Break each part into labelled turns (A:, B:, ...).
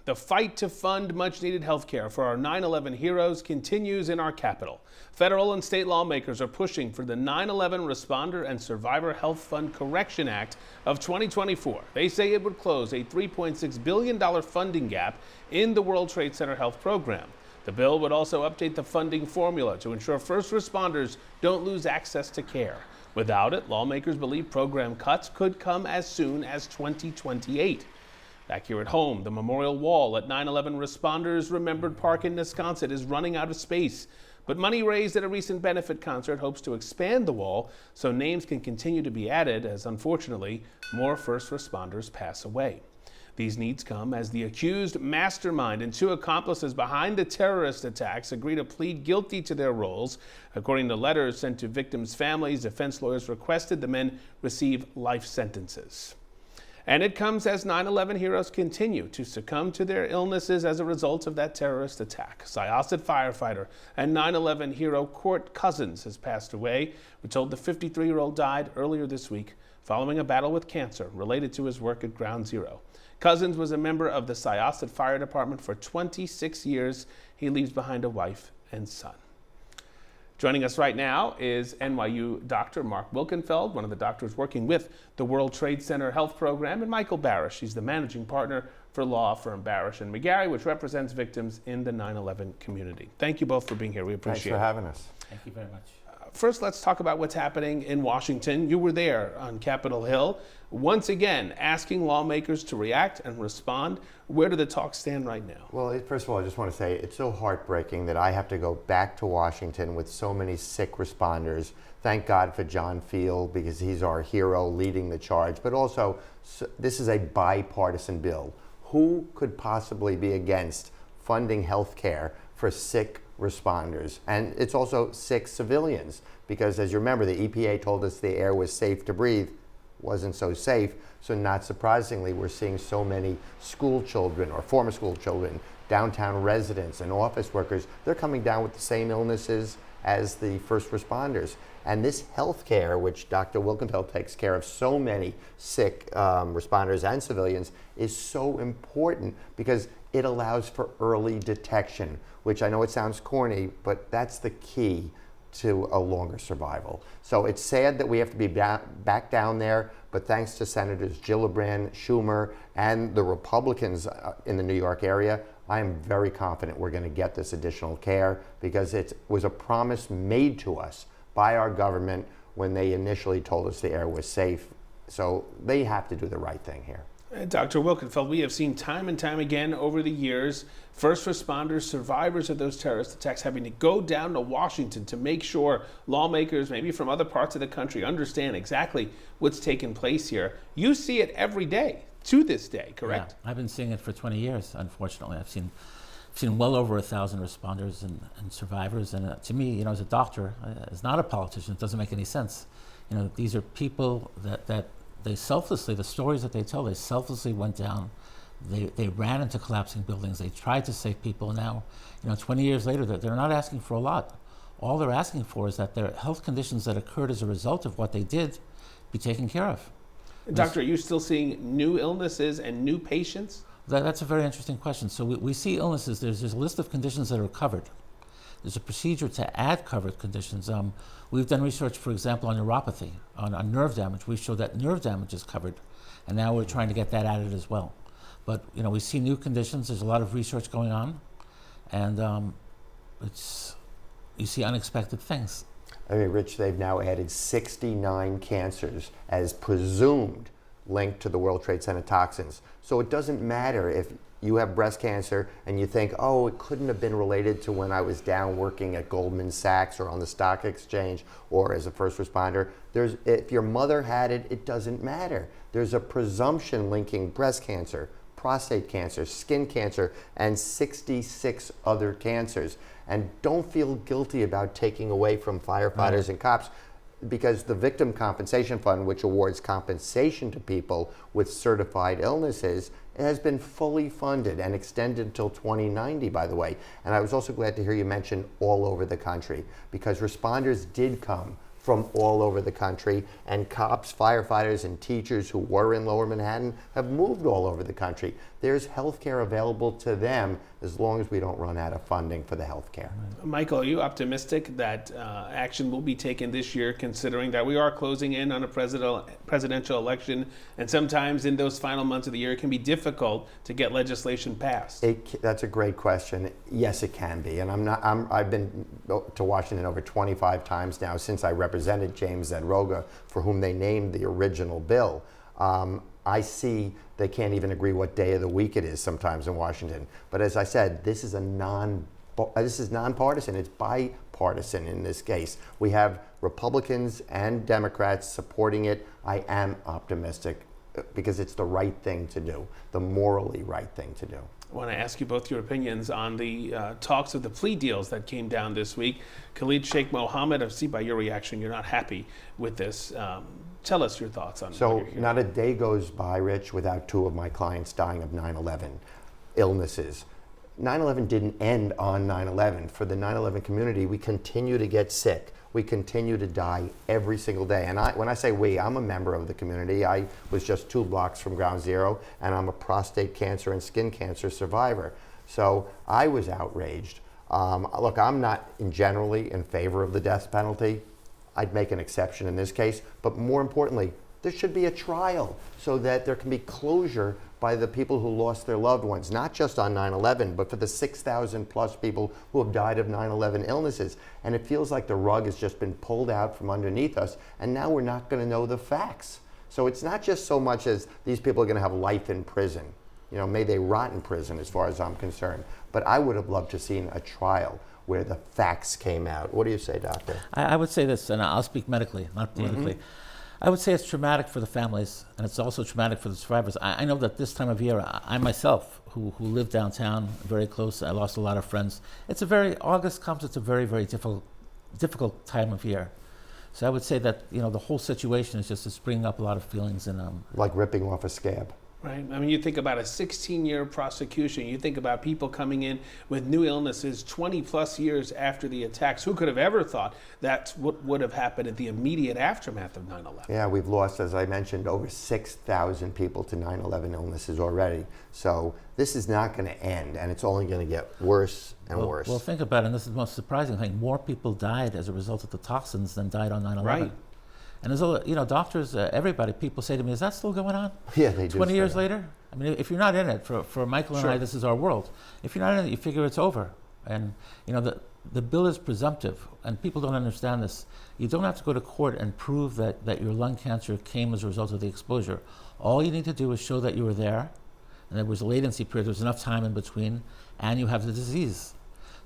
A: The fight to fund much-needed health care for our 9/11 heroes continues in our capital. Federal and state lawmakers are pushing for the 9/11 Responder and Survivor Health Fund Correction Act of 2024. They say it would close a $3.6 billion funding gap in the World Trade Center health program. The bill would also update the funding formula to ensure first responders don't lose access to care. Without it, lawmakers believe program cuts could come as soon as 2028. Back here at home, the memorial wall at 9/11 Responders Remembered Park in Wisconsin is running out of space. But money raised at a recent benefit concert hopes to expand the wall so names can continue to be added as, unfortunately, more first responders pass away. These needs come as the accused mastermind and two accomplices behind the terrorist attacks agree to plead guilty to their roles. According to letters sent to victims' families, defense lawyers requested the men receive life sentences. And it comes as 9/11 heroes continue to succumb to their illnesses as a result of that terrorist attack. Syosset firefighter and 9/11 hero Court Cousins has passed away. We're told the 53-year-old died earlier this week following a battle with cancer related to his work at Ground Zero. Cousins was a member of the Syosset Fire Department for 26 years. He leaves behind a wife and son. Joining us right now is NYU Dr. Marc Wilkenfeld, one of the doctors working with the World Trade Center Health Program, and Michael Barasch. He's the managing partner for law firm Barasch and McGarry, which represents victims in the 9/11 community. Thank you both for being here. We appreciate it.
B: Thanks for having us.
C: Thank you very much.
A: First, let's talk about what's happening in Washington. You were there on Capitol Hill, once again asking lawmakers to react and respond. Where do the talks stand right now?
B: Well, first of all, I just want to say it's so heartbreaking that I have to go back to Washington with so many sick responders. Thank God for John Field, because he's our hero leading the charge. But also, this is a bipartisan bill. Who could possibly be against funding health care for sick responders? And it's also sick civilians, because as you remember, the EPA told us the air was safe to breathe. Wasn't so safe. So not surprisingly, we're seeing so many school children or former school children, downtown residents and office workers. They're coming down with the same illnesses as the first responders. And this health care, which Dr. Wilkenfeld takes care of so many sick responders and civilians, is so important because it allows for early detection, which I know it sounds corny, but that's the key to a longer survival. So it's sad that we have to be back down there, but thanks to Senators Gillibrand, Schumer, and the Republicans in the New York area, I am very confident we're going to get this additional care, because it was a promise made to us by our government when they initially told us the air was safe. So they have to do the right thing here.
A: Dr. Wilkenfeld, we have seen time and time again over the years, first responders, survivors of those terrorist attacks having to go down to Washington to make sure lawmakers, maybe from other parts of the country, understand exactly what's taking place here. You see it every day, to this day, correct?
C: Yeah, I've been seeing it for 20 years, unfortunately. I've seen well over 1,000 responders and survivors. And to me, as a doctor, as not a politician, it doesn't make any sense. These are people that they selflessly, the stories that they tell, they selflessly went down. They ran into collapsing buildings. They tried to save people. Now, 20 years later, they're not asking for a lot. All they're asking for is that their health conditions that occurred as a result of what they did be taken care of.
A: Doctor, are you still seeing new illnesses and new patients?
C: That's a very interesting question. So we see illnesses. There's a list of conditions that are covered. There's a procedure to add covered conditions. We've done research, for example, on neuropathy, on nerve damage. We show that nerve damage is covered, and now we're trying to get that added as well. But we see new conditions. There's a lot of research going on, and you see unexpected things.
B: I mean, Rich, they've now added 69 cancers as presumed linked to the World Trade Center toxins. So it doesn't matter if you have breast cancer and you think, oh, it couldn't have been related to when I was down working at Goldman Sachs or on the stock exchange or as a first responder. If your mother had it, it doesn't matter. There's a presumption linking breast cancer, prostate cancer, skin cancer, and 66 other cancers. And don't feel guilty about taking away from firefighters and cops, because the Victim Compensation Fund, which awards compensation to people with certified illnesses, has been fully funded and extended until 2090, by the way. And I was also glad to hear you mention all over the country, because responders did come from all over the country, and cops, firefighters, and teachers who were in Lower Manhattan have moved all over the country. there's health care available to them as long as we don't run out of funding for the health care.
A: Michael, are you optimistic that action will be taken this year, considering that we are closing in on a presidential election, and sometimes in those final months of the year it can be difficult to get legislation passed?
B: That's a great question. Yes, it can be. And I've been to Washington over 25 times now since I represented James Zadroga, for whom they named the original bill. I see they can't even agree what day of the week it is sometimes in Washington. But as I said, this is nonpartisan. It's bipartisan in this case. We have Republicans and Democrats supporting it. I am optimistic because it's the right thing to do, the morally right thing to do.
A: I want to ask you both your opinions on the talks of the plea deals that came down this week. Khalid Sheikh Mohammed, I see by your reaction you're not happy with this. Tell us your thoughts on it.
B: So not a day goes by, Rich, without two of my clients dying of 9/11 illnesses. 9/11 didn't end on 9/11. For the 9/11 community, we continue to get sick. We continue to die every single day. And when I say we, I'm a member of the community. I was just 2 blocks from ground zero, and I'm a prostate cancer and skin cancer survivor. So I was outraged. Look, I'm not generally in favor of the death penalty. I'd make an exception in this case. But more importantly, there should be a trial so that there can be closure by the people who lost their loved ones, not just on 9/11, but for the 6,000 plus people who have died of 9/11 illnesses. And it feels like the rug has just been pulled out from underneath us, and now we're not going to know the facts. So it's not just so much as these people are going to have life in prison. You know, may they rot in prison as far as I'm concerned. But I would have loved to have seen a trial where the facts came out. What do you say, Doctor?
C: I would say this, and I'll speak medically, not politically. I would say it's traumatic for the families, and it's also traumatic for the survivors. I know that this time of year, I myself, who live downtown, very close, I lost a lot of friends. August comes, it's a very, very difficult time of year. So I would say that, the whole situation is just bringing up a lot of feelings.
B: Like ripping off a scab.
A: Right. I mean, you think about a 16-year prosecution. You think about people coming in with new illnesses 20 plus years after the attacks. Who could have ever thought that's what would have happened at the immediate aftermath of 9/11?
B: Yeah, we've lost, as I mentioned, over 6,000 people to 9/11 illnesses already. So this is not going to end, and it's only going to get worse and worse.
C: Well, think about it, and this is the most surprising thing. More people died as a result of the toxins than died on 9/11.
A: Right.
C: And there's doctors, everybody, people say to me, is that still going on?
B: Yeah, they do.
C: 20 years later? I mean, if you're not in it, for Michael and I, this is our world. If you're not in it, you figure it's over. And, the bill is presumptive, and people don't understand this. You don't have to go to court and prove that your lung cancer came as a result of the exposure. All you need to do is show that you were there, and there was a latency period, there was enough time in between, and you have the disease.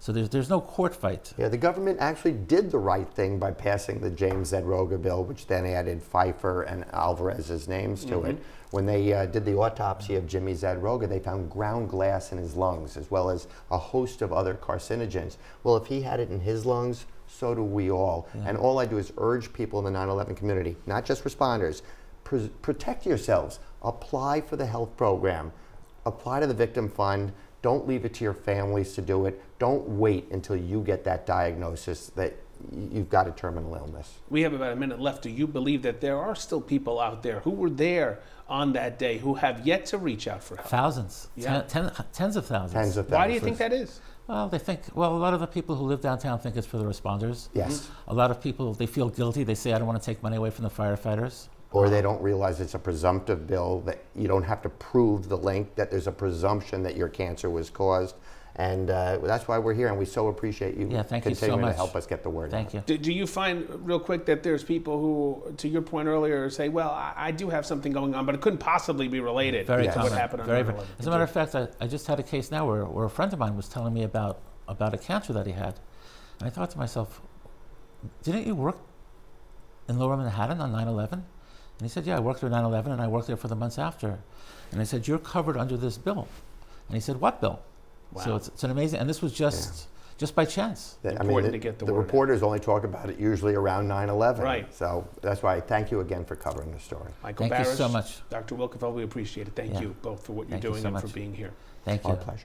C: So there's no court fight.
B: Yeah, the government actually did the right thing by passing the James Zadroga bill, which then added Pfeiffer and Alvarez's names to it. When they did the autopsy of Jimmy Zadroga, they found ground glass in his lungs, as well as a host of other carcinogens. Well, if he had it in his lungs, so do we all. Yeah. And all I do is urge people in the 9/11 community, not just responders, protect yourselves. Apply for the health program. Apply to the victim fund. Don't leave it to your families to do it. Don't wait until you get that diagnosis that you've got a terminal illness.
A: We have about a minute left. Do you believe that there are still people out there who were there on that day who have yet to reach out for help?
C: Thousands.
A: Yeah.
C: Tens of thousands.
B: Tens of thousands.
A: Why do you think that is?
C: Well, a lot of the people who live downtown think it's for the responders.
B: Yes.
C: A lot of people, they feel guilty. They say, I don't want to take money away from the firefighters.
B: Or they don't realize it's a presumptive bill, that you don't have to prove the link, that there's a presumption that your cancer was caused. And that's why we're here, and we so appreciate you continuing to help us get the word out.
C: Thank you.
A: Do you find, real quick, that there's people who, to your point earlier, say, well, I do have something going on, but it couldn't possibly be related
C: Very
A: to
C: common.
A: what happened on
C: Very,
A: 9/11?
C: As a matter of fact, I just had a case now where a friend of mine was telling me about a cancer that he had. And I thought to myself, didn't you work in Lower Manhattan on 9/11? And he said, yeah, I worked there 9/11, and I worked there for the months after. And I said, you're covered under this bill. And he said, what bill?
A: Wow.
C: So it's an amazing, and this was just by chance.
A: Important to get the word out.
B: reporters only talk about it usually around 9/11.
A: Right.
B: So that's why I thank you again for covering the story.
A: Michael
C: Thank
A: Barasch,
C: you so much.
A: Dr. Wilkenfeld, we appreciate it. Thank you both for what you're
C: Thank you
A: doing
C: so
A: and
C: much.
A: for being here.
C: Thank you.
B: Our pleasure.